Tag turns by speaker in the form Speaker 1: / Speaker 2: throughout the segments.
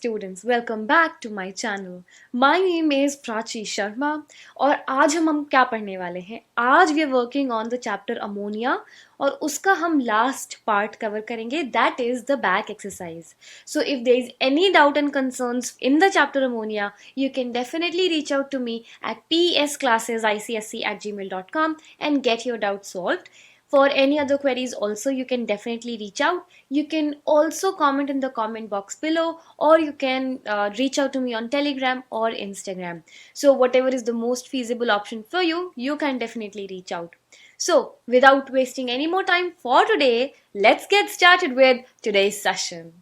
Speaker 1: students, welcome back to my channel. My name is Prachi Sharma और आज हम क्या पढ़ने वाले हैं? आज we are working on the chapter ammonia और उसका हम last part cover करेंगे, that is the back exercise. So if there is any doubt and concerns in the chapter ammonia, you can definitely reach out to me at psclassesicsc@gmail.com and get your doubt solved. For any other queries also you can definitely reach out. You can also comment in the comment box below, or you can reach out to me on Telegram or Instagram. So whatever is the most feasible option for you, you can definitely reach out. So without wasting any more time for today, let's get started with today's session.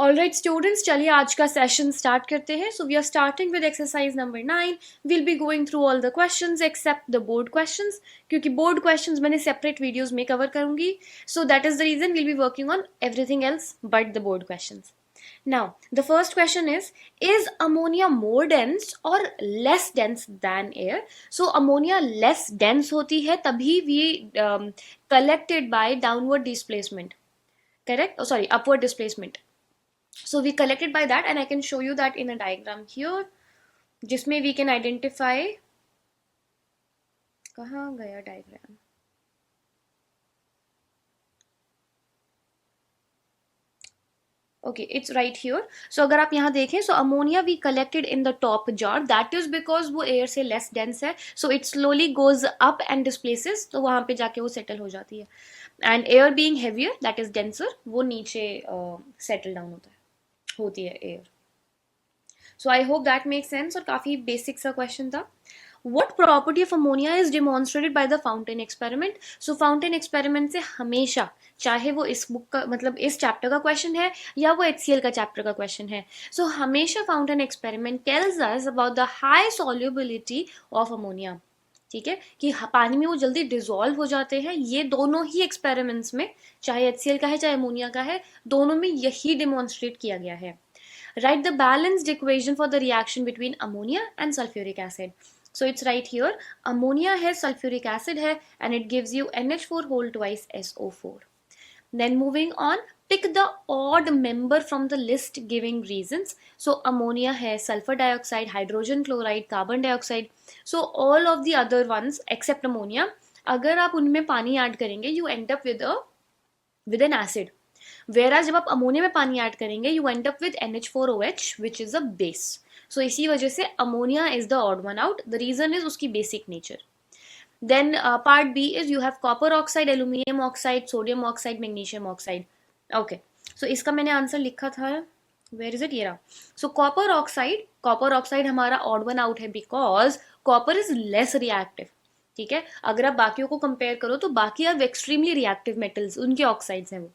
Speaker 1: Alright students, चलिए आज का session start करते हैं. So we are starting with exercise number 9. We'll be going through all the questions except the board questions, क्योंकि board questions मैंने separate videos में cover करूँगी. So that is the reason we'll be working on everything else but the board questions. Now the first question is ammonia more dense or less dense than air? So ammonia less dense होती है तभी we collected by downward displacement, correct? Oh sorry, upward displacement. So we collected by that, and I can show you that in a diagram here, जिसमें we can identify, कहाँ गया diagram? Okay, it's right here. So अगर आप यहाँ देखें, so ammonia we collected in the top jar. That is because वो air से less dense है, so it slowly goes up and displaces. तो वहाँ पे जाके वो settle हो जाती है. And air being heavier, that is denser, वो नीचे settle down होती है air. So I hope that makes sense और काफी basic सा question था. What property of ammonia is demonstrated by the fountain experiment? So fountain experiment से हमेशा, चाहे वो इस बुक का मतलब इस चैप्टर का क्वेश्चन है या वो HCl का चैप्टर का क्वेश्चन है, सो हमेशा fountain experiment tells us about the high solubility of ammonia. ठीक है, कि पानी में वो जल्दी डिजोल्व हो जाते हैं. ये दोनों ही एक्सपेरिमेंट्स में, चाहे HCl का है चाहे अमोनिया का है, दोनों में यही डिमॉन्स्ट्रेट किया गया है. Write the balanced equation for the reaction between ammonia and sulfuric acid. So it's right here. Ammonia has sulfuric acid hai, and it gives you NH4 whole twice SO4. Then moving on, pick the odd member from the list giving reasons. So ammonia has sulfur dioxide, hydrogen chloride, carbon dioxide. So all of the other ones except ammonia, अगर आप उनमें पानी add करेंगे, you end up with an acid. Whereas जब आप ammonia में पानी add करेंगे, you end up with NH4OH which is a base. So इसी वजह से ammonia is the odd one out. The reason is उसकी basic nature. Then part B is you have copper oxide, aluminium oxide, sodium oxide, magnesium oxide. Okay. So इसका मैंने answer लिखा था. Where is it? ये रहा. So copper oxide हमारा odd one out है because copper is less reactive. ठीक है, अगर आप बाकियों को कंपेयर करो तो बाकी अब एक्सट्रीमली रिएक्टिव मेटल्स, उनके ऑक्साइड्स हैं वो.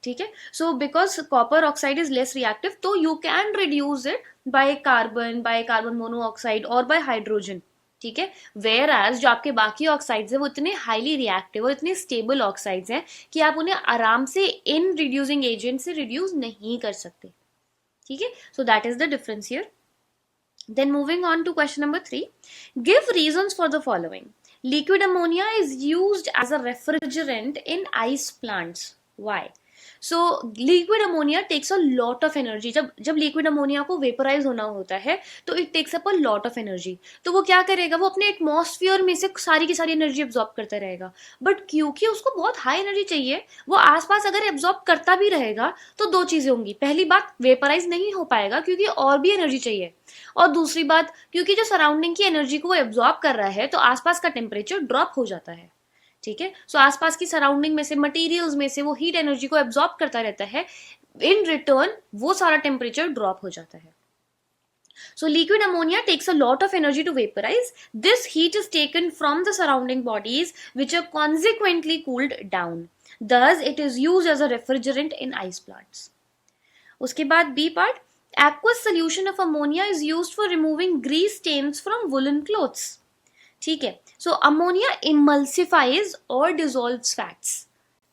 Speaker 1: ठीक है, so because copper oxide is less reactive, तो you can reduce it by carbon monoxide और बाय हाइड्रोजन. ठीक है, वेयर एज जो आपके बाकी ऑक्साइड्स है वो इतने हाईली रिएक्टिव और इतने स्टेबल ऑक्साइड्स हैं कि आप उन्हें आराम से इन रिड्यूसिंग एजेंट से रिड्यूस नहीं कर सकते. ठीक है, सो that is the difference here. Then moving on to question number 3. Give reasons for the following. Liquid ammonia is used as a refrigerant in ice plants. Why? So liquid ammonia takes a lot of energy. जब liquid ammonia को vaporize होना होता है तो it takes up a lot of energy. तो वो क्या करेगा, वो अपने एटमॉस्फेयर में से सारी की सारी एनर्जी एब्जॉर्ब करता रहेगा. बट क्योंकि उसको बहुत हाई एनर्जी चाहिए, वो आसपास अगर एब्जॉर्ब करता भी रहेगा तो दो चीजें होंगी. पहली बात, वेपराइज नहीं हो पाएगा क्योंकि और भी एनर्जी चाहिए, और दूसरी बात, क्योंकि जो सराउंडिंग की एनर्जी को वो एब्जॉर्ब कर रहा है तो आसपास का टेम्परेचर ड्रॉप हो जाता है. ठीक है, सो आसपास की सराउंडिंग में से, मटेरियल्स में से वो हीट एनर्जी को एब्जॉर्ब करता रहता है. इन रिटर्न वो सारा टेम्परेचर ड्रॉप हो जाता है. So liquid ammonia takes a lot of energy to vaporize. This heat is taken from the surrounding bodies which are consequently cooled down. Thus it is used as a refrigerant in ice plants. उसके बाद B part, aqueous solution of ammonia is used for removing grease stains from woolen clothes. ठीक है, so ammonia इमल्सिफाइज और dissolves fats.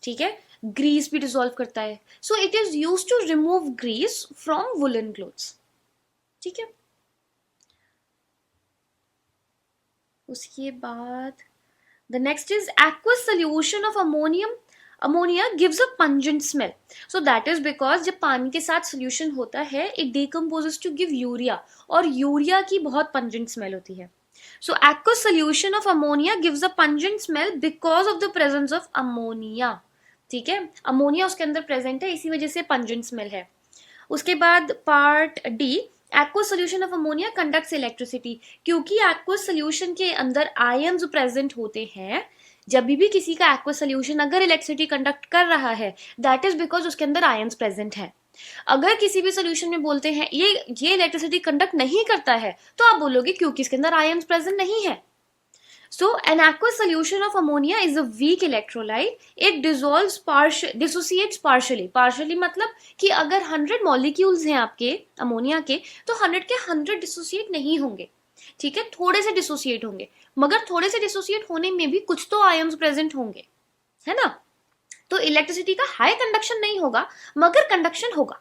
Speaker 1: ठीक है, Greece भी dissolve करता है. So it is used to remove grease from woollen clothes. ठीक है, उसके बाद the next is aqueous solution of ammonium ammonia gives a pungent smell, so that is because जब पानी के साथ सोल्यूशन होता है it decomposes to give urea, और यूरिया की बहुत पंजेंट स्मेल होती है. So aqueous solution of ammonia gives a pungent smell because of the presence of ammonia. ठीक है, अमोनिया उसके अंदर प्रेजेंट है, इसी वजह से पंजेंट स्मेल है. उसके बाद part D, aqueous solution of ammonia conducts electricity. क्योंकि aqueous solution के अंदर आयन्स प्रेजेंट होते हैं, जब भी किसी का aqueous solution अगर इलेक्ट्रिसिटी कंडक्ट कर रहा है दैट इज बिकॉज उसके अंदर आयन्स प्रेजेंट है. अगर किसी भी सोल्यूशन में बोलते हैं ये इलेक्ट्रिसिटी कंडक्ट नहीं करता है, तो आप बोलोगे क्योंकि इसके अंदर आयन्स प्रेजेंट नहीं है. So an aqueous solution of ammonia is a weak electrolyte. It dissociates partially मतलब कि अगर 100 मॉलिक्यूल्स हैं आपके अमोनिया के, तो 100 के 100 डिसोसिएट नहीं होंगे. ठीक है, थोड़े से डिसोसिएट होंगे, मगर थोड़े से डिसोसिएट होने में भी कुछ तो आयन्स प्रेजेंट होंगे, है ना. तो इलेक्ट्रिसिटी का हाई कंडक्शन नहीं होगा, मगर कंडक्शन होगा.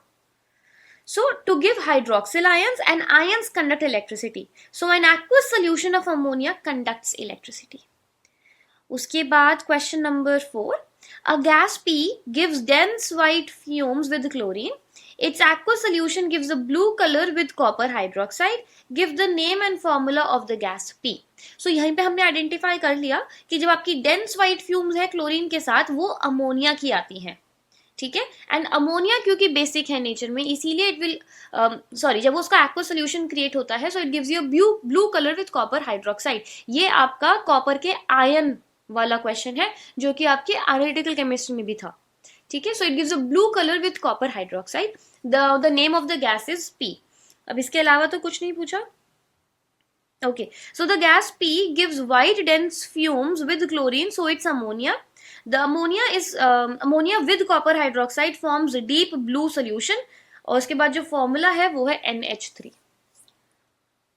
Speaker 1: So to give hydroxyl ions, and ions conduct electricity. So an aqueous solution of ammonia conducts electricity. उसके बाद question number 4. A gas P gives dense white fumes with chlorine. Its aqueous solution gives a blue color with copper hydroxide. Give the name and formula of the gas P. So यहीं पे हमने identify कर लिया कि जब आपकी dense white fumes है chlorine के साथ, वो अमोनिया की आती हैं. ठीक है, एंड अमोनिया क्योंकि बेसिक है नेचर में, इसीलिए इट विल जब उसका एक्वस सोल्यूशन क्रिएट होता है, so it gives you blue colour with copper hydroxide. ये आपका कॉपर के आयन वाला क्वेश्चन है जो कि आपके एनालिटिकल केमिस्ट्री में भी था. ठीक है, so it gives a blue colour with copper hydroxide. The name of the gas is P. अब इसके अलावा तो कुछ नहीं पूछा. Okay, so the gas P gives white dense fumes with chlorine, so it's ammonia. The ammonia with copper hydroxide forms a deep blue solution. और उसके बाद जो फॉर्मूला है वो है NH3.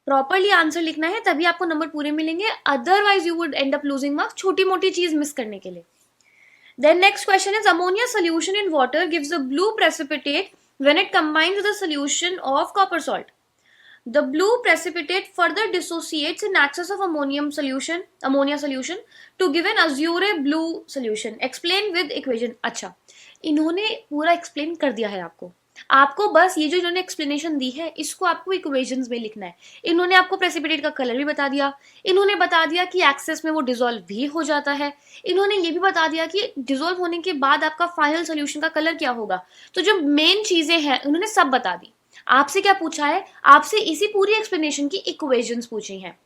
Speaker 1: प्रॉपरली आंसर लिखना है तभी आपको नंबर पूरे मिलेंगे, otherwise you would and up losing marks छोटी मोटी चीज मिस करने के लिए. Then next question is ammonia solution in water gives a blue precipitate when it combines with a solution of copper salt. The blue precipitate further dissociates in excess of ammonia solution to give an azure blue solution. Explain with equation. अच्छा, इन्होंने पूरा explain कर दिया है आपको बस ये जो इन्होंने एक्सप्लेनेशन दी है इसको आपको इक्वेशंस में लिखना है. इन्होंने आपको प्रेसिपिटेट का कलर भी बता दिया, इन्होंने बता दिया कि एक्सेस में वो डिसॉल्व भी हो जाता है, इन्होंने ये भी बता दिया कि डिसॉल्व होने के बाद आपका फाइनल सोल्यूशन का कलर क्या होगा. तो जो मेन चीजें हैं उन्होंने सब बता दी. आपसे क्या पूछा है, आपसे इसी पूरी एक्सप्लेनेशन की इक्वेशंस पूछी हैं.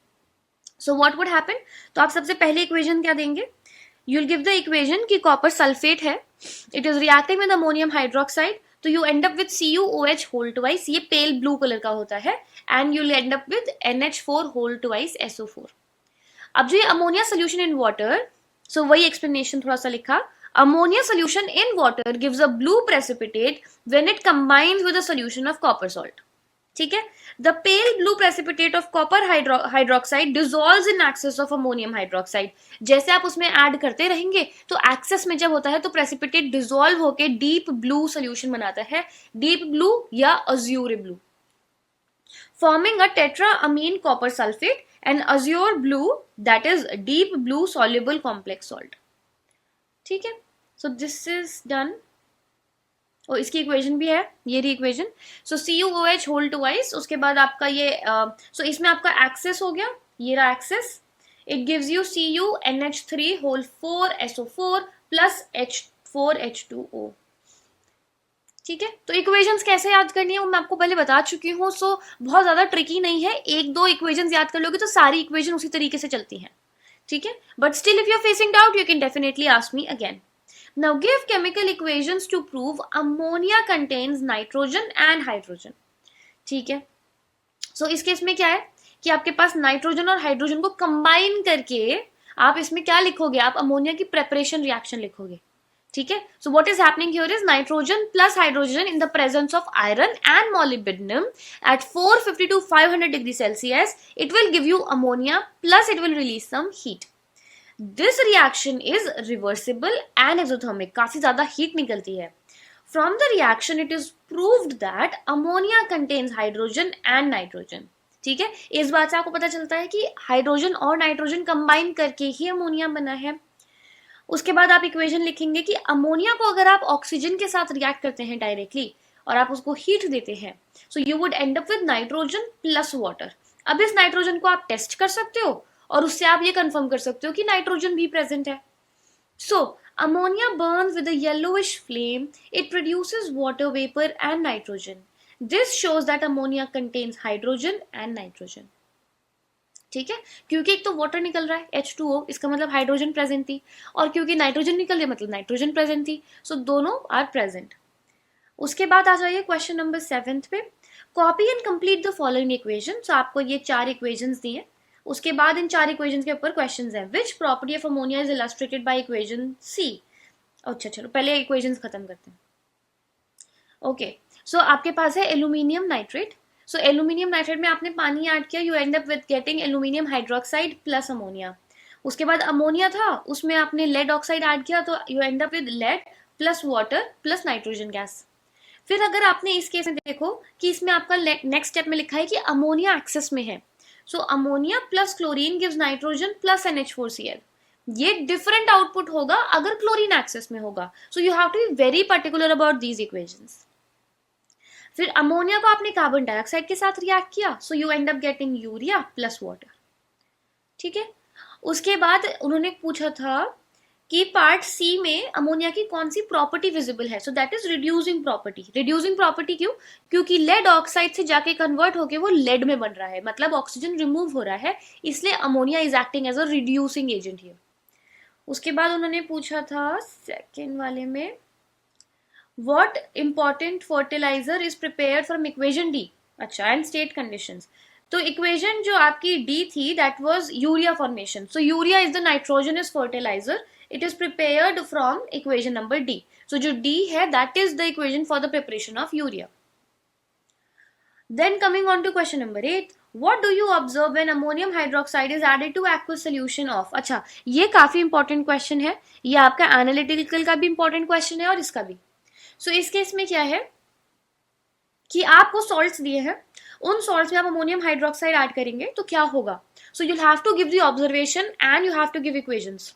Speaker 1: सो व्हाट वुड हैपन, तो आप सबसे पहले इक्वेशन क्या देंगे, you will give the equation कि कॉपर सल्फेट है, it is reacting with ammonium hydroxide, तो you end up with CuOH whole twice, ये पेल ब्लू कलर का होता है, and you will end up with NH4 whole twice SO4. अब जो ये ammonia solution in water, so वही explanation थोड़ा सा लिखा. Ammonia solution in water gives a blue precipitate when it combines with a solution of copper salt. ठीक है, the pale blue precipitate of copper hydroxide dissolves in excess of ammonium hydroxide. जैसे आप उसमें add करते रहेंगे तो access में जब होता है तो प्रेसिपिटेट डिसॉल्व होके डीप ब्लू सोल्यूशन बनाता है, डीप ब्लू या azure blue, forming a tetraamine copper sulfate and azure blue, that is deep blue soluble complex salt. ठीक है, सो दिस इज डन. और इसकी इक्वेशन भी है, ये रही इक्वेशन. सो CuOH होल ट्वाइस, उसके बाद आपका ये सो इसमें आपका एक्सेस हो गया, ये रहा excess, it gives you CuNH3 whole 4 SO4 plus H4H2O. ठीक है, तो इक्वेशंस कैसे याद करनी है वो मैं आपको पहले बता चुकी हूँ. सो बहुत ज्यादा ट्रिकी नहीं है, एक दो इक्वेशंस याद कर लोगे तो सारी इक्वेशन उसी तरीके से चलती हैं. ठीक है, but still if you are facing doubt you can definitely ask me again. Now give chemical equations to prove ammonia contains nitrogen and hydrogen. ठीक है, so इस केस में क्या है कि आपके पास नाइट्रोजन और हाइड्रोजन को कंबाइन करके आप इसमें क्या लिखोगे, आप अमोनिया की प्रेपरेशन रिएक्शन लिखोगे. ठीक है, so what is happening here is nitrogen plus hydrogen in the presence of iron and molybdenum at 450 to 500 degrees Celsius, it will give you ammonia plus it will release some heat. This reaction is reversible and exothermic, काफी ज्यादा heat निकलती है. From the reaction it is proved that ammonia contains hydrogen and nitrogen. ठीक है, इस बात से आपको पता चलता है कि हाइड्रोजन और नाइट्रोजन कंबाइन करके ही अमोनिया बना है. उसके बाद आप इक्वेशन लिखेंगे कि अमोनिया को अगर आप ऑक्सीजन के साथ रिएक्ट करते हैं डायरेक्टली और आप उसको हीट देते हैं, so you would and up with nitrogen plus water. अब इस नाइट्रोजन को आप टेस्ट कर सकते हो और उससे आप ये कंफर्म कर सकते हो कि नाइट्रोजन भी प्रेजेंट है। सो ammonia burns with a yellowish flame. It produces water vapor and nitrogen. This shows that ammonia contains hydrogen and nitrogen. ठीक है, क्योंकि एक तो वाटर निकल रहा है H2O, इसका मतलब हाइड्रोजन प्रेजेंट थी, और क्योंकि नाइट्रोजन निकल रही है मतलब नाइट्रोजन प्रेजेंट थी, सो दोनों आर प्रेजेंट। उसके बाद आ जाइए क्वेश्चन नंबर 7 पे। Copy and complete the following equation. So आपको ये 4 इक्वेशंस दी हैं, उसके बाद इन 4 इक्वेशंस के ऊपर क्वेश्चंस हैं। Which property of ammonia is illustrated by equation C. अच्छा चलो पहले इक्वेशंस खत्म करते हैं। ओके, सो आपके पास है aluminium nitrate. So aluminium nitrate में आपने पानी ऐड किया, you end up with getting aluminium hydroxide plus ammonia. उसके बाद अमोनिया था, उसमें आपने लेड ऑक्साइड ऐड किया, तो you end up with lead plus water plus nitrogen gas. फिर अगर आपने इस केस में देखो कि इसमें आपका नेक्स्ट स्टेप में लिखा है कि अमोनिया एक्सेस में है, so ammonia plus chlorine gives nitrogen plus NH4Cl। ये डिफरेंट आउटपुट होगा अगर क्लोरीन एक्सेस में होगा, so you have to be very particular about these equations. फिर अमोनिया को आपने कार्बन डाइऑक्साइड के साथ रिएक्ट किया, so you end up getting urea plus water. ठीक है, उसके बाद उन्होंने पूछा था कि पार्ट सी में अमोनिया की कौन सी प्रॉपर्टी विजिबल है, सो that is reducing property. Reducing property क्यों? क्योंकि लेड ऑक्साइड से जाके कन्वर्ट होके वो लेड में बन रहा है, मतलब ऑक्सीजन रिमूव हो रहा है, इसलिए ammonia is acting as a reducing agent here. उसके बाद उन्होंने पूछा था सेकेंड वाले में, what important fertiliser is prepared from equation D. अच्छा, एंड स्टेट कंडीशंस। तो इक्वेशन जो आपकी डी थी that was urea formation. So urea is the nitrogenous fertiliser, it is prepared from equation number D. So जो D है that is the equation for the preparation of urea. Then coming on to question number 8, what do you observe when ammonium hydroxide is added to aqueous solution of। अच्छा, ये काफी important question है, ये आपका analytical का भी important question है और इसका भी। सो इस केस में क्या है कि आपको सॉल्ट्स दिए हैं, उन सॉल्ट्स में आप अमोनियम हाइड्रोक्साइड ऐड करेंगे तो क्या होगा। So you have to give the observation and you have to give equations.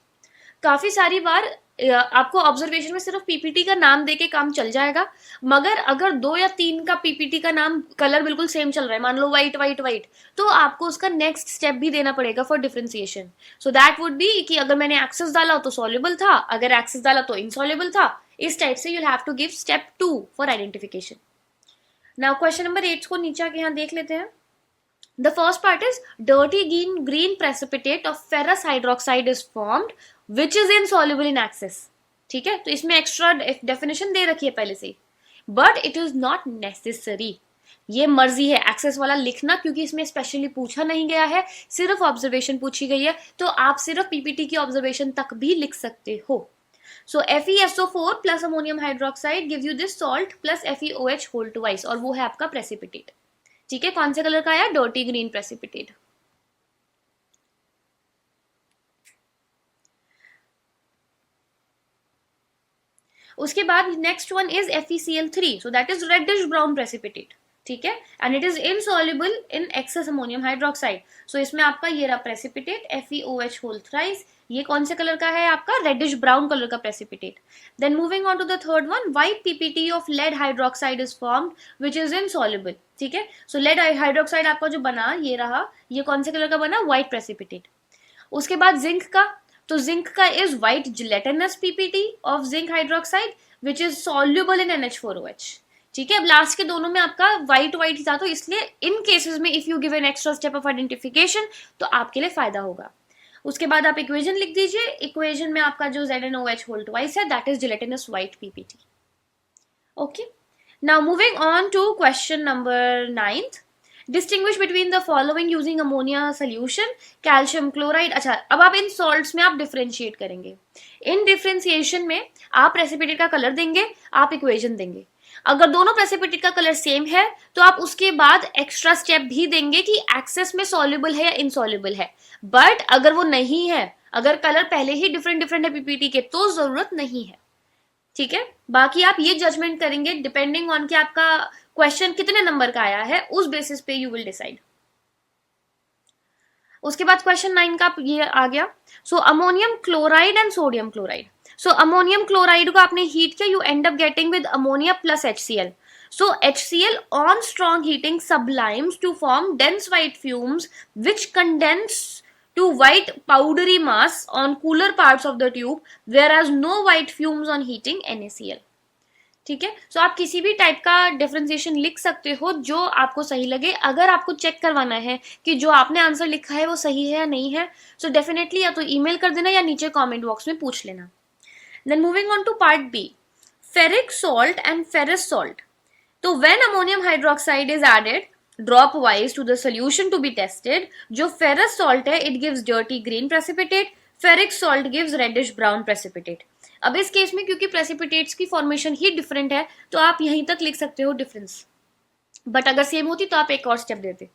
Speaker 1: काफी सारी बार आपको ऑब्जर्वेशन में सिर्फ पीपीटी का नाम देके काम चल जाएगा, मगर अगर 2 या 3 का पीपीटी का नाम कलर बिल्कुल सेम चल रहा है, मान लो व्हाइट व्हाइट व्हाइट, तो आपको उसका नेक्स्ट स्टेप भी देना पड़ेगा for differentiation. So that would be कि अगर मैंने एक्सेस डाला तो सॉल्युबल था, अगर एक्सेस डाला तो इनसॉल्युबल था, इस टाइप से you have to give step 2 for identification. Now question number 8 को नीचे आके यहाँ देख लेते हैं। The first part is dirty green precipitate of ferrous hydroxide is formed which is insoluble in access। ठीक है, तो इसमें एक्स्ट्रा डेफिनेशन दे रखी है पहले से, but it is not necessary. ये मर्जी है एक्सेस वाला लिखना, क्योंकि इसमें स्पेशली पूछा नहीं गया है, सिर्फ ऑब्जर्वेशन पूछी गई है, तो आप सिर्फ पीपीटी की ऑब्जर्वेशन तक भी लिख सकते हो। So FeSO4 plus ammonium hydroxide give you this salt plus FeOH whole twice, और वो है आपका प्रेसिपिटेट। ठीक है, कौन से कलर का आया? Dirty green precipitate. उसके बाद next one is FeCl3, so that is reddish brown precipitate. ठीक है, and it is insoluble in excess ammonium hydroxide. So इसमें आपका ये रहा प्रेसिपिटेट FeOH होल थ्राइस, ये कौन से कलर का है? आपका रेडिश ब्राउन कलर का precipitate. Then moving on to the third one, white PPT of lead hydroxide is formed which is insoluble. ठीक है, सो लेड हाइड्रोक्साइड आपका जो बना ये रहा, ये कौन से कलर का बना? White precipitate. उसके बाद जिंक का, तो जिंक का is white gelatinous PPT of zinc hydroxide which is soluble in NH4OH। ठीक है, अब लास्ट के दोनों में आपका व्हाइट व्हाइट ही था, तो इसलिए इन केसेस में if you give an extra step of identification तो आपके लिए फायदा होगा। उसके बाद आप इक्वेशन लिख दीजिए, इक्वेशन में आपका जो ZnOH होल ट्वाइस है that is gelatinous white PPT. Okay, now moving on to question number 9, distinguish between the following using ammonia solution, calcium chloride. अच्छा, अब आप इन सॉल्ट्स में आप डिफरेंशिएट करेंगे। इन डिफरेंशिएशन में आप प्रेसिपिटेट का कलर देंगे, आप इक्वेशन देंगे। अगर दोनों प्रेसिपिटेट का कलर सेम है तो आप उसके बाद एक्स्ट्रा स्टेप भी देंगे कि एक्सेस में सॉल्युबल है या इनसॉल्युबल है। बट अगर वो नहीं है, अगर कलर पहले ही डिफरेंट डिफरेंट है पीपीटी के, तो जरूरत नहीं है। ठीक है, बाकी आप ये जजमेंट करेंगे डिपेंडिंग ऑन कि आपका क्वेश्चन कितने नंबर का आया है, उस बेसिस पे यू विल डिसाइड। उसके बाद क्वेश्चन 9 का ये आ गया. So ammonium chloride and sodium chloride. So ammonium chloride को आपने हीट किया, you end up getting with ammonia plus HCl. So HCl on strong heating sublimes to form dense white fumes which condense to white powdery mass on cooler parts of the tube, whereas no white fumes on heating NaCl. ठीक है. सो आप किसी भी type का differentiation लिख सकते हो जो आपको सही लगे. अगर आपको चेक करवाना है कि जो आपने आंसर लिखा है वो सही है या नहीं है, सो डेफिनेटली या तो ईमेल कर देना या नीचे कमेंट बॉक्स में पूछ लेना. Then moving on to part B, ferric salt and ferrous salt. तो when ammonium hydroxide is added dropwise to the solution to be tested, जो फेरस सॉल्ट है it gives dirty green precipitate, ferric salt gives reddish brown precipitate. अब इस case में क्योंकि precipitates की formation ही different है तो आप यहीं तक लिख सकते हो डिफरेंस, बट अगर सेम होती तो आप एक और स्टेप देते.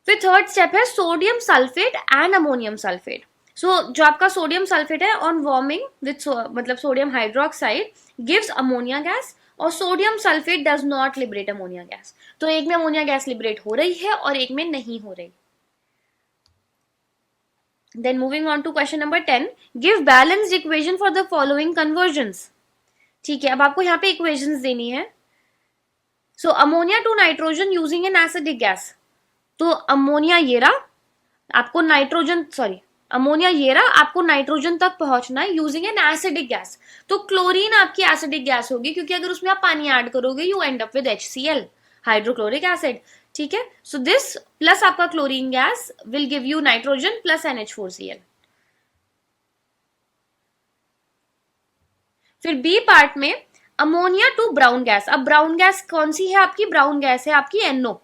Speaker 1: फिर थर्ड स्टेप है sodium sulphate and ammonium sulphate. So जो आपका सोडियम सल्फेट है ऑन वार्मिंग विद मतलब sodium hydroxide gives ammonia gas, और sodium sulphate does not liberate ammonia gas. तो एक में अमोनिया गैस लिबरेट हो रही है और एक में नहीं हो रही. Then moving on to question number 10, give balanced equation for the following conversions. ठीक है, अब आपको यहाँ पे इक्वेशंस देनी है. So ammonia to nitrogen using an acidic gas. तो अमोनिया ये रहा, आपको नाइट्रोजन अमोनिया ये रहा, आपको नाइट्रोजन तक पहुंचना है यूजिंग एन एसिडिक गैस. तो क्लोरीन आपकी एसिडिक गैस होगी क्योंकि अगर उसमें आप पानी ऐड करोगे you end up with HCl, hydrochloric acid. ठीक है. सो दिस प्लस आपका chlorine gas will give you nitrogen plus NH4Cl. फिर बी पार्ट में अमोनिया टू ब्राउन गैस. अब ब्राउन गैस कौन सी है आपकी? ब्राउन गैस है आपकी NO.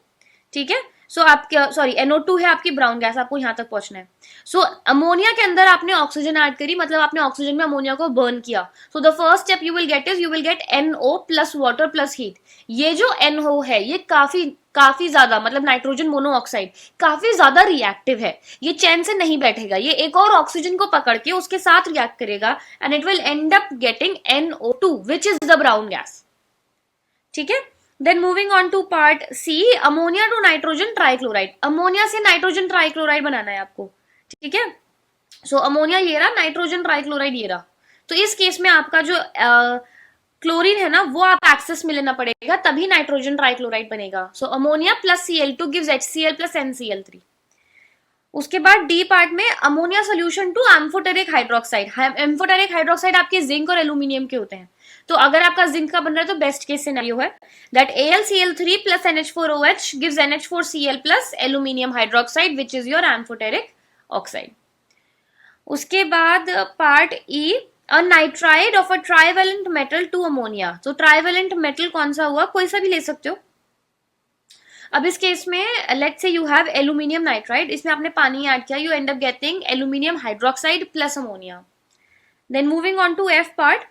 Speaker 1: ठीक है. सो आपके NO2 है आपकी ब्राउन गैस, आपको यहां तक पहुंचना है. सो अमोनिया के अंदर आपने ऑक्सीजन ऐड करी, मतलब आपने ऑक्सीजन में अमोनिया को बर्न किया. So the first step you will get is you will get NO plus water plus heat. ये जो NO है ये काफी ज्यादा, मतलब नाइट्रोजन मोनोऑक्साइड काफी ज्यादा रिएक्टिव है. ये चैन से नहीं बैठेगा, ये एक और ऑक्सीजन को पकड़ के उसके साथ रिएक्ट करेगा and it will end up getting NO2 which is the brown gas. ठीक है. Then moving on to part C, ammonia to nitrogen trichloride. Ammonia से नाइट्रोजन ट्राइक्लोराइड बनाना है आपको. ठीक है. सो अमोनिया ये रहा, नाइट्रोजन ट्राइक्लोराइड ये रहा. तो इस केस में आपका जो क्लोरीन है ना वो आप एक्सेस में लेना पड़ेगा, तभी नाइट्रोजन ट्राइक्लोराइड बनेगा. So ammonia plus Cl2 gives HCl plus NCl3. उसके बाद डी पार्ट में ammonia solution to amphoteric hydroxide. Amphoteric hydroxide आपके जिंक और एल्यूमिनियम के होते हैं. तो अगर आपका जिंक का बन रहा है तो बेस्ट केस सिनेरियो है that AlCl3 plus NH4OH gives NH4Cl plus aluminium hydroxide which is your amphoteric oxide. उसके बाद part E, a nitride of a trivalent metal to ammonia. तो ट्राइवेलेंट मेटल कौन सा हुआ? कोई सा भी ले सकते हो. अब इस केस में let's say you have aluminium nitride, इसमें आपने पानी ऐड किया, you end up getting aluminium hydroxide plus ammonia. Then moving on to F part,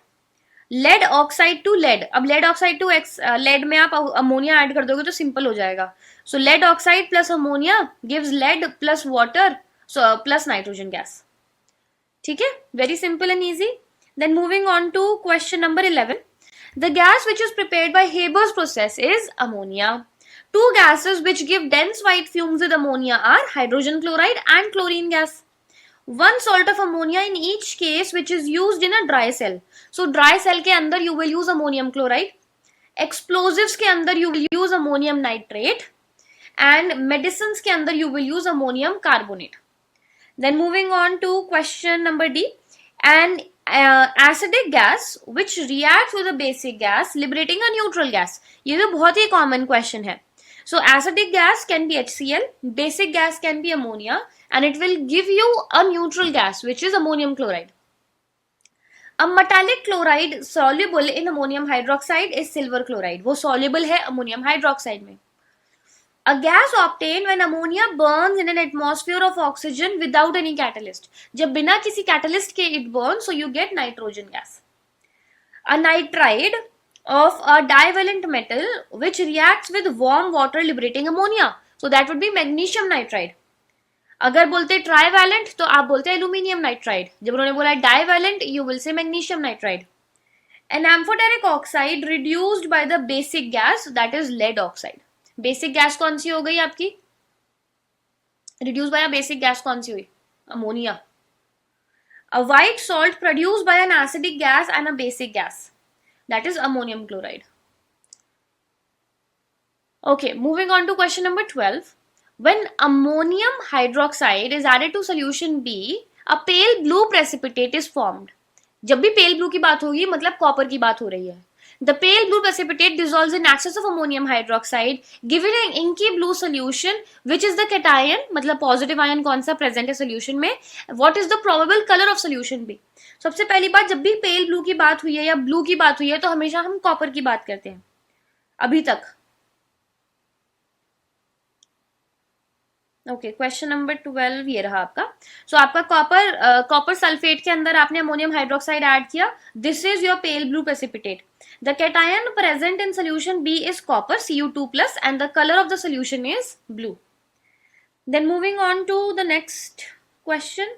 Speaker 1: lead oxide to lead. अब लेड ऑक्साइड टू लेड में आप अमोनिया ऐड कर दोगे तो सिंपल हो जाएगा. So lead oxide plus ammonia gives lead plus water plus nitrogen gas. ठीक है, very simple and easy. Then moving on to question number 11, the gas which is prepared by Haber's process is ammonia. Two gases which give dense white fumes with ammonia are hydrogen chloride and chlorine gas. One salt of ammonia in each case which is used in a dry cell. So dry cell के अंदर you will use ammonium chloride. Explosives के अंदर you will use ammonium nitrate. And medicines के अंदर you will use ammonium carbonate. Then moving on to question number D. An acidic gas which reacts with a basic gas liberating a neutral gas. ये तो बहुत ही common question है. So acidic gas can be HCl, basic gas can be ammonia, and it will give you a neutral gas which is ammonium chloride. A metallic chloride soluble in ammonium hydroxide is silver chloride. वो soluble है ammonium hydroxide में. A gas obtained when ammonia burns in an atmosphere of oxygen without any catalyst. जब बिना किसी catalyst के it burns, so you get nitrogen gas. A nitride of a divalent metal which reacts with warm water liberating ammonia. So that would be magnesium nitride. अगर बोलते trivalent तो आप बोलते aluminium nitride. जब उन्होंने बोला divalent you will say magnesium nitride. An amphoteric oxide reduced by the basic gas that is lead oxide. Basic gas कौन सी हो गई आपकी? Reduce by a basic gas कौन सी हुई? Ammonia. A white salt produced by an acidic gas and a basic gas, that is ammonium chloride. Okay, moving on to question number 12. When ammonium hydroxide is added to solution B, a pale blue precipitate is formed. जब भी pale blue की बात होगी मतलब copper की बात हो रही है. The pale blue precipitate dissolves in excess of ammonium hydroxide, giving an inky blue solution, which is the cation, मतलब positive ion कौन सा present है solution में. What is the probable color of solution B? सबसे पहली बात, जब भी pale blue की बात हुई है या blue की बात हुई है तो हमेशा हम copper की बात करते हैं अभी तक. ओके, क्वेश्चन नंबर 12 ये रहा आपका. सो आपका कॉपर सल्फेट के अंदर आपने अमोनियम हाइड्रोक्साइड ऐड किया. This is your pale blue precipitate. The cation present in solution B is copper Cu2+, and the colour of the solution is blue. Then moving on to the next question.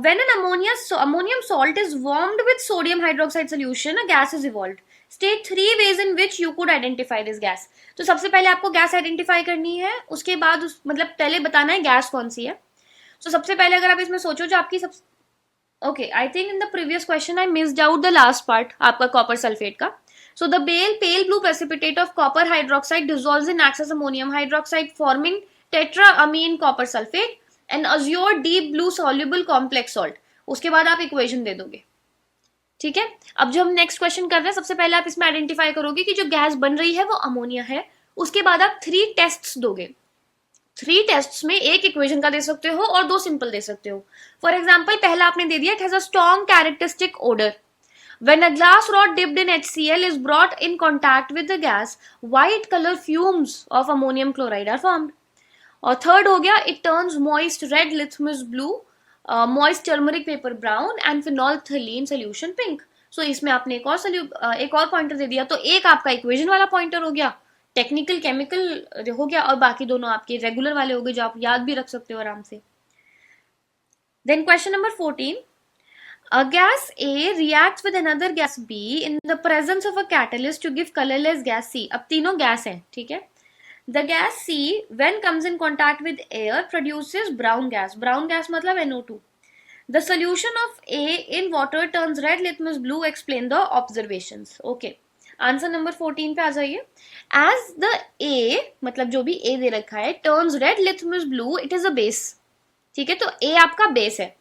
Speaker 1: When an ammonium salt is warmed with sodium hydroxide solution, a gas is evolved. State 3 ways in which you could identify this gas. तो सबसे पहले आपको gas identify करनी है, उसके बाद मतलब पहले बताना है गैस कौन सी है. तो सबसे पहले अगर आप इसमें सोचो जो आपकी okay, I think in the previous question I missed out the last part आपका कॉपर सल्फेट का. So the pale blue precipitate of copper hydroxide dissolves in excess ammonium hydroxide forming tetraamine copper sulfate and azure deep blue soluble complex salt. उसके बाद आप equation दे दोगे. ठीक है, अब जो हम नेक्स्ट क्वेश्चन कर रहे हैं सबसे पहले आप इसमें आइडेंटिफाई करोगे कि जो गैस बन रही है वो अमोनिया है. उसके बाद आप 3 टेस्ट्स दोगे. 3 टेस्ट्स में एक इक्वेशन का दे सकते हो और 2 सिंपल दे सकते हो. फॉर एग्जाम्पल पहला आपने दे दिया, it has a strong characteristic odour. When a glass rod dipped in HCl is brought in contact with the gas, white color fumes of ammonium chloride are formed. और third हो गया, it turns moist red litmus blue, moist turmeric paper brown and phenolphthalein solution pink. So इसमें आपने एक और pointer दे दिया, तो एक आपका इक्वेशन वाला पॉइंटर हो गया, टेक्निकल केमिकल हो गया, और बाकी दोनों आपके रेगुलर वाले हो गए जो आप याद भी रख सकते हो आराम से. Then question number 14. A gas A reacts with another gas B in the presence of a catalyst to give colorless gas C. अब तीनों गैस हैं, ठीक है. The gas C when comes in contact with air produces brown gas. Brown gas मतलब NO2. The solution of A in water turns red litmus blue. Explain the observations. Okay. Answer number 14 पे आ जाइए. As the A मतलब जो भी A दे रखा है turns red litmus blue, it is a base. ठीक है, तो A आपका बेस है.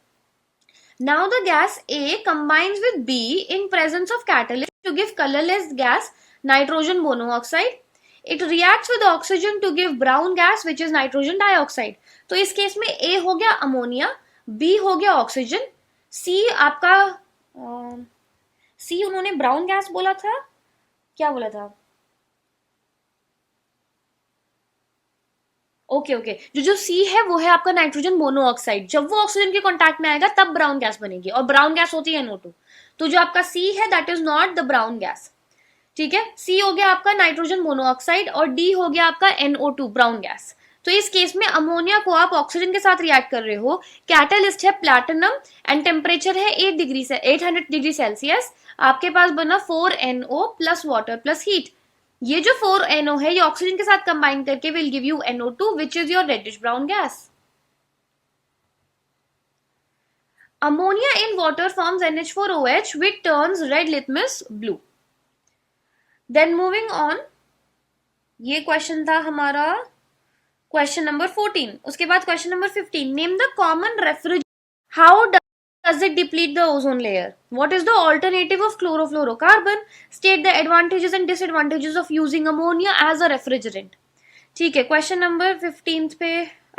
Speaker 1: Now the gas A combines with B in presence of catalyst to give colorless gas nitrogen monoxide. It reacts with oxygen to give brown gas which is nitrogen dioxide. तो इस case में A हो गया ammonia, B हो गया oxygen, C आपका C उन्होंने brown gas बोला था, क्या बोला था? ओके ओके, जो सी है वो है आपका नाइट्रोजन मोनोऑक्साइड. जब वो ऑक्सीजन के कांटेक्ट में आएगा तब ब्राउन गैस बनेगी, और ब्राउन गैस होती है NO2. तो जो आपका सी है that is not the brown gas. ठीक है, सी हो गया आपका नाइट्रोजन मोनोऑक्साइड और डी हो गया आपका NO2 ब्राउन गैस. तो इस केस में अमोनिया को आप ऑक्सीजन के साथ रिएक्ट कर रहे हो, कैटलिस्ट है प्लैटिनम एंड टेम्परेचर है 800 डिग्री सेल्सियस. आपके पास बना 4NO plus water plus heat. ये जो 4NO है ये ऑक्सीजन के साथ कंबाइन करके will give you NO2 which is your reddish brown gas. Ammonia in water forms NH4OH which turns red litmus blue. Then moving on, ये question था हमारा क्वेश्चन नंबर 14. उसके बाद question number 15. Name the common refrigerant. How does it deplete the ozone layer? What is the alternative of chlorofluorocarbon? State the advantages and disadvantages of using ammonia as a refrigerant. ठीक है, question number 15 पे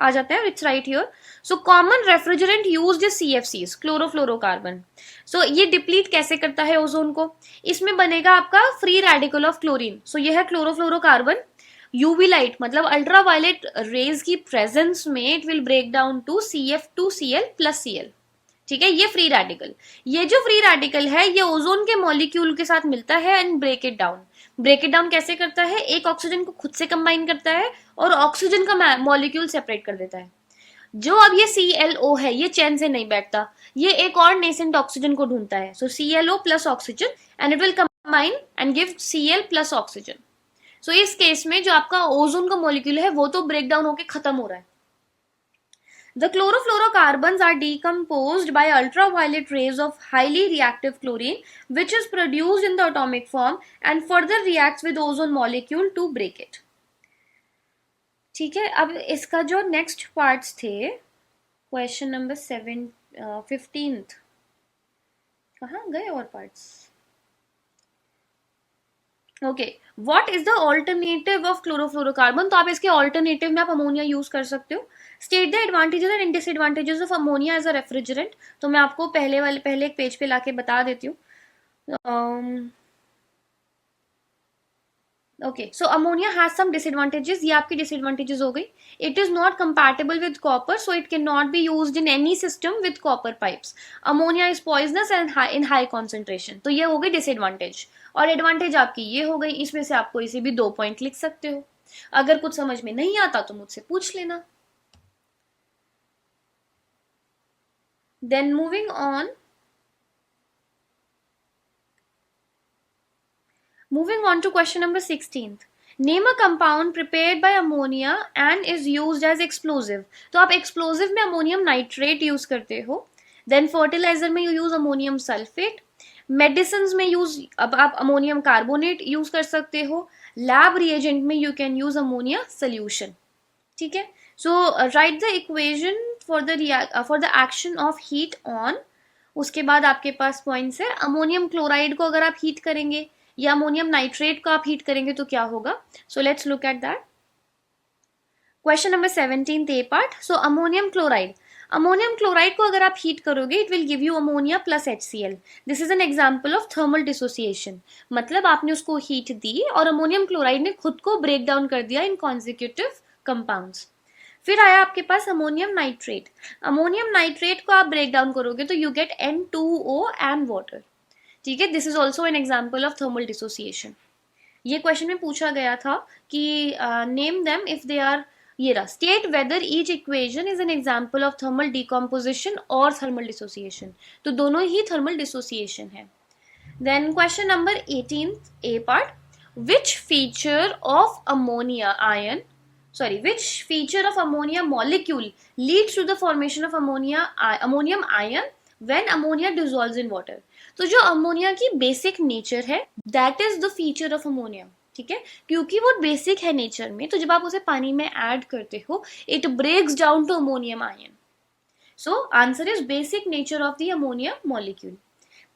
Speaker 1: आ जाते हैं. It's right here. So common refrigerant used is CFCs, chlorofluorocarbon. So ये deplete कैसे करता है ओजोन को? इसमें बनेगा आपका free radical of chlorine. So ये है क्लोरोफ्लोरोकार्बन. यूवी लाइट मतलब अल्ट्रावायलेट रेज की प्रेजेंस में it will break down to CF2Cl plus Cl. ठीक है, ये फ्री रेडिकल. ये जो फ्री रेडिकल है ये ओजोन के मॉलिक्यूल के साथ मिलता है and break it down. Break it down कैसे करता है? एक ऑक्सीजन को खुद से कंबाइन करता है और ऑक्सीजन का मॉलिक्यूल सेपरेट कर देता है. जो अब ये ClO है ये चैन से नहीं बैठता, ये एक और नेसेंट ऑक्सीजन को ढूंढता है. So ClO plus oxygen and it will combine and give Cl plus oxygen. So इस केस में जो आपका ओजोन का मॉलिक्यूल है वो तो ब्रेक डाउन होकर खत्म हो रहा है, The chlorofluorocarbons are decomposed by ultraviolet rays of highly reactive chlorine, which is produced in the atomic form and further reacts with ozone molecule to break it. ठीक है, अब इसका जो नेक्स्ट पार्ट्स थे, क्वेश्चन नंबर 15th, कहाँ गए और parts? Okay, what is the alternative of chlorofluorocarbon? तो आप इसके ऑल्टरनेटिव में आप अमोनिया यूज कर सकते हो. State the advantages and disadvantages of ammonia as a refrigerant. तो मैं आपको पहले एक पेज पे लाके बता देती हूँ. Okay, so ammonia has some disadvantages. ये आपकी डिसएडवांटेजेस हो गई. It is not compatible with copper, so it can not be used in any system with copper pipes. Ammonia is poisonous and in high concentration. तो ये हो गई disadvantage. और advantage आपकी ये हो गई. इसमें से आपको इसे भी 2 पॉइंट लिख सकते हो. अगर कुछ समझ में नहीं आता तो मुझसे पूछ लेना. Then moving on, moving on to question number 16th. Name a compound prepared by ammonia and is used as explosive. तो आप explosive में ammonium nitrate use करते हो. Then fertilizer में you use ammonium sulfate. Medicines में use अब आप ammonium carbonate use कर सकते हो. Lab reagent में you can use ammonia solution. ठीक है. So write the equation for the action of heat on. उसके बाद आपके पास पॉइंट्स है. अमोनियम क्लोराइड को अगर आप हीट करेंगे या अमोनियम नाइट्रेट को आप हीट करेंगे तो क्या होगा? So let's look at that. Question number 17 A part. So ammonium chloride को अगर आप हीट करोगे it will give you ammonia plus HCl. This is an example of thermal dissociation. मतलब आपने उसको हीट दी और अमोनियम क्लोराइड ने खुद को ब्रेक डाउन कर दिया इन कॉन्जिक्यूटिव कंपाउंड्स. फिर आया आपके पास अमोनियम नाइट्रेट. अमोनियम नाइट्रेट को आप ब्रेक डाउन करोगे तो you get N2O and water. ठीक है, this is also an example of thermal dissociation. ये क्वेश्चन में पूछा गया था कि name them if they are, ये रहा, state whether each equation is an example of thermal decomposition और थर्मल डिसोसिएशन. तो दोनों ही थर्मल डिसोसिएशन है. Then question number 18th A part. Which feature of ammonia molecule leads to the formation of ammonium ion when ammonia dissolves in water. तो जो ammonia की basic nature है that is the feature of ammonia. ठीक है, क्योंकि वो basic है nature में, तो जब आप उसे पानी में ऐड करते हो it breaks down to ammonium ion. So answer is basic nature of the ammonia molecule.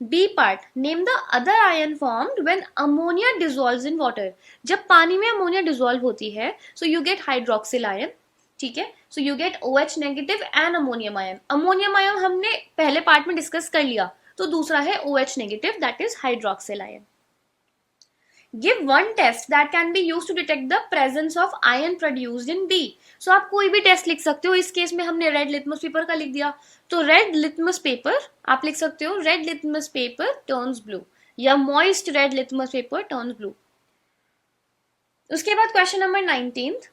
Speaker 1: B part. Name the other ion formed when ammonia dissolves in water. जब पानी में अमोनिया डिसॉल्व होती है so you get hydroxyl ion. ठीक है, so you get OH negative and ammonium ion. Ammonium ion हमने पहले part में डिस्कस कर लिया, तो दूसरा है OH negative, that is hydroxyl ion. Give one test that can be used to detect the presence of ion produced in B. So आप कोई भी टेस्ट लिख सकते हो. इस केस में हमने रेड लिटमस पेपर का लिख दिया, तो रेड लिटमस पेपर आप लिख सकते हो. Red litmus paper turns blue, या moist red litmus paper turns blue. उसके बाद question number 19th.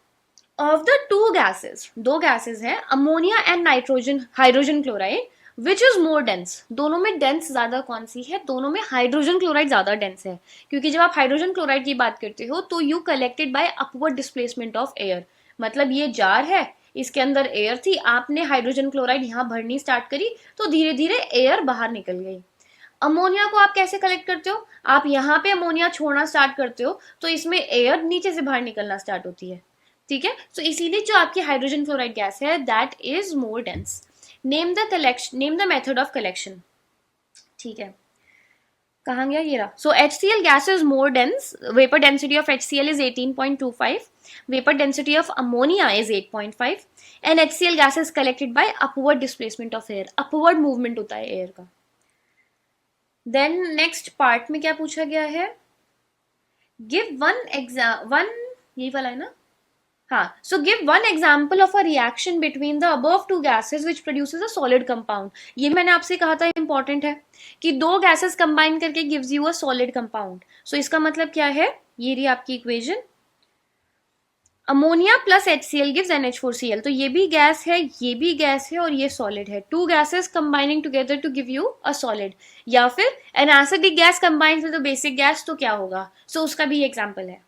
Speaker 1: Of the two gases, दो गैसेस हैं ammonia and hydrogen chloride, which is more dense. दोनों में डेंस ज्यादा कौन सी है? दोनों में हाइड्रोजन क्लोराइड ज्यादा डेंस है, क्योंकि जब आप हाइड्रोजन क्लोराइड की बात करते हो तो you collected by upward displacement of air. मतलब ये जार है, इसके अंदर एयर थी, आपने हाइड्रोजन क्लोराइड यहाँ भरनी स्टार्ट करी तो धीरे धीरे एयर बाहर निकल गई. अमोनिया को आप कैसे कलेक्ट करते हो? आप यहाँ पे अमोनिया छोड़ना स्टार्ट करते हो तो इसमें एयर नीचे से बाहर निकलना स्टार्ट होती है. ठीक है, सो इसीलिए जो आपकी हाइड्रोजन क्लोराइड गैस है that is more dense. Name the method of collection. ठीक है, कहाँ गया ये रहा. सो HCl gas is more dense. Vapour density of HCl is 18.25. Vapour density of ammonia is 8.5 and HCl gas is collected by upward displacement of air. Upward movement होता है air का. Then next part में क्या पूछा गया है? Give one यही वाला है ना. हाँ, so give one example of a reaction between the above two gases which produces a solid compound. ये मैंने आपसे कहा था important है कि दो gases combine करके gives you a solid compound. So इसका मतलब क्या है? ये रही आपकी equation. Ammonia plus HCl gives NH4Cl. तो ये भी गैस है, ये भी गैस है और ये सॉलिड है. Two gases combining together to give you a solid. या फिर an acidic gas combined with the basic gas, तो क्या होगा? सो उसका भी एग्जाम्पल है.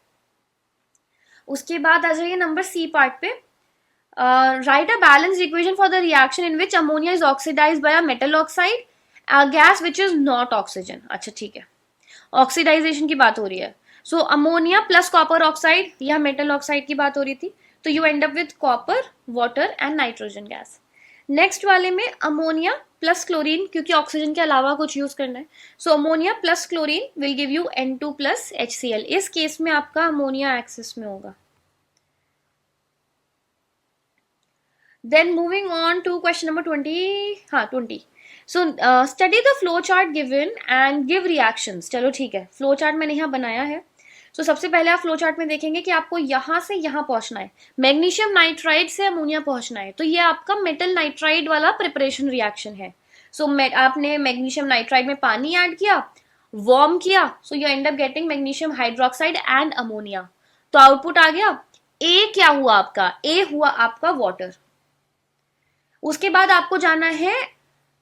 Speaker 1: उसके बाद आ जाइए नंबर सी पार्ट पे. Write a balanced equation for the reaction in which ammonia is oxidized by a metal oxide, a gas which is not oxygen. अच्छा ठीक है, ऑक्सीडाइजेशन की बात हो रही है. So ammonia plus copper oxide या मेटल ऑक्साइड की बात हो रही थी, तो you end up with copper, water and nitrogen gas. Next वाले में अमोनिया प्लस क्लोरीन, क्योंकि ऑक्सीजन के अलावा कुछ यूज करना है. So ammonia plus chlorine will give you N2 plus HCl. इस केस में आपका अमोनिया एक्सिस में होगा. Then moving on to question number 20. हाँ 20. So study the flow chart given and give reactions. चलो ठीक है, फ्लो चार्ट मैंने यहाँ बनाया है. So सबसे पहले आप फ्लो चार्ट में देखेंगे कि आपको यहाँ से यहाँ पहुंचना है, मैग्नीशियम नाइट्राइड से अमोनिया पहुंचना है. तो ये आपका मेटल नाइट्राइड वाला प्रिपरेशन रिएक्शन है. सो आपने मैग्नीशियम नाइट्राइड में पानी ऐड किया, वार्म किया, so you end up getting magnesium hydroxide and ammonia. तो आउटपुट आ गया. ए क्या हुआ आपका? ए हुआ आपका वाटर. उसके बाद आपको जाना है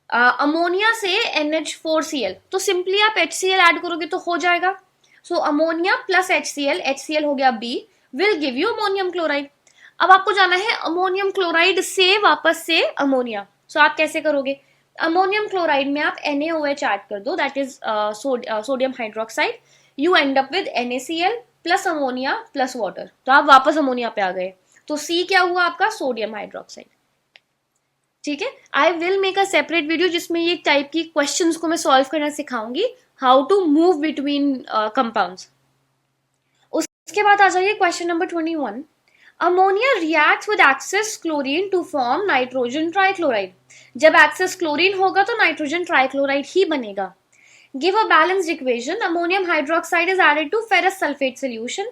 Speaker 1: अमोनिया से NH4Cl. तो सिंपली आप HCl ऐड करोगे तो हो जाएगा. सो अमोनिया प्लस HCl हो गया B, will give you ammonium chloride. अब आपको जाना है अमोनियम क्लोराइड से वापस से अमोनिया. सो आप कैसे करोगे? अमोनियम क्लोराइड में आप NaOH ऐड कर दो, that is sodium hydroxide. You end up with NaCl plus ammonia plus water. तो आप वापस अमोनिया पे आ गए. तो C क्या हुआ आपका? Sodium hydroxide. ठीक है, I will make a separate video जिसमें ये टाइप की क्वेश्चंस को मैं सॉल्व करना सिखाऊंगी, how to move between compounds. उसके बाद आ जाइए question number 21. Ammonia reacts with excess chlorine to form nitrogen trichloride. जब एक्सेस क्लोरीन होगा तो नाइट्रोजन ट्राइक्लोराइड ही बनेगा. Give a balanced equation. Ammonium hydroxide is added to ferrous sulphate solution.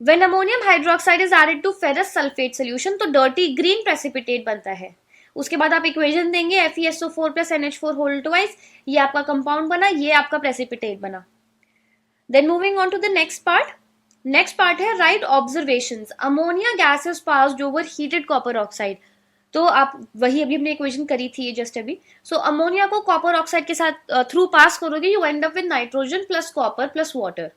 Speaker 1: When ammonium hydroxide is added to ferrous sulfate solution तो dirty green precipitate बनता है. उसके बाद आप इक्वेशन देंगे FeSO4 plus NH4 whole twice. ये आपका कंपाउंड बना, ये आपका प्रेसिपिटेट बना. Then moving on to the next part. Next part है write observations. Ammonia gas is passed over heated copper oxide. तो आप वही अभी हमने इक्वेशन करी थी जस्ट अभी. सो अमोनिया को कॉपर ऑक्साइड के साथ थ्रू पास करोगे, you end up with nitrogen plus copper plus water.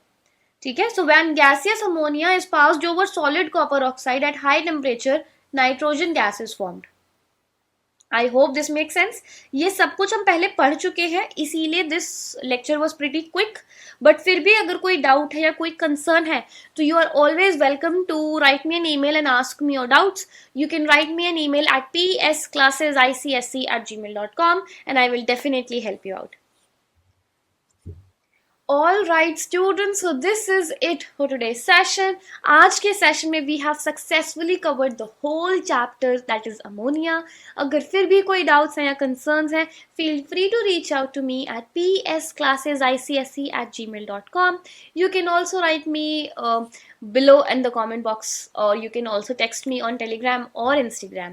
Speaker 1: ठीक है. So when gaseous ammonia is passed over solid copper oxide at high temperature, nitrogen gas is formed. I hope this make sense. ये सब कुछ हम पहले पढ़ चुके हैं, इसीलिए this lecture was pretty quick. But फिर भी अगर कोई डाउट है या कोई कंसर्न है तो you are always welcome to write me an email and ask me your doubts. You can write me an email at psclassesicsc@gmail.com and I will definitely help you out. All right students, so this is it for today's session. आज के session में we have successfully covered the whole chapter, that is ammonia. अगर फिर भी कोई doubts हैं या concerns हैं, feel free to reach out to me at psclassesicsc@gmail.com. You can also write me below in the comment box, or you can also text me on Telegram or Instagram.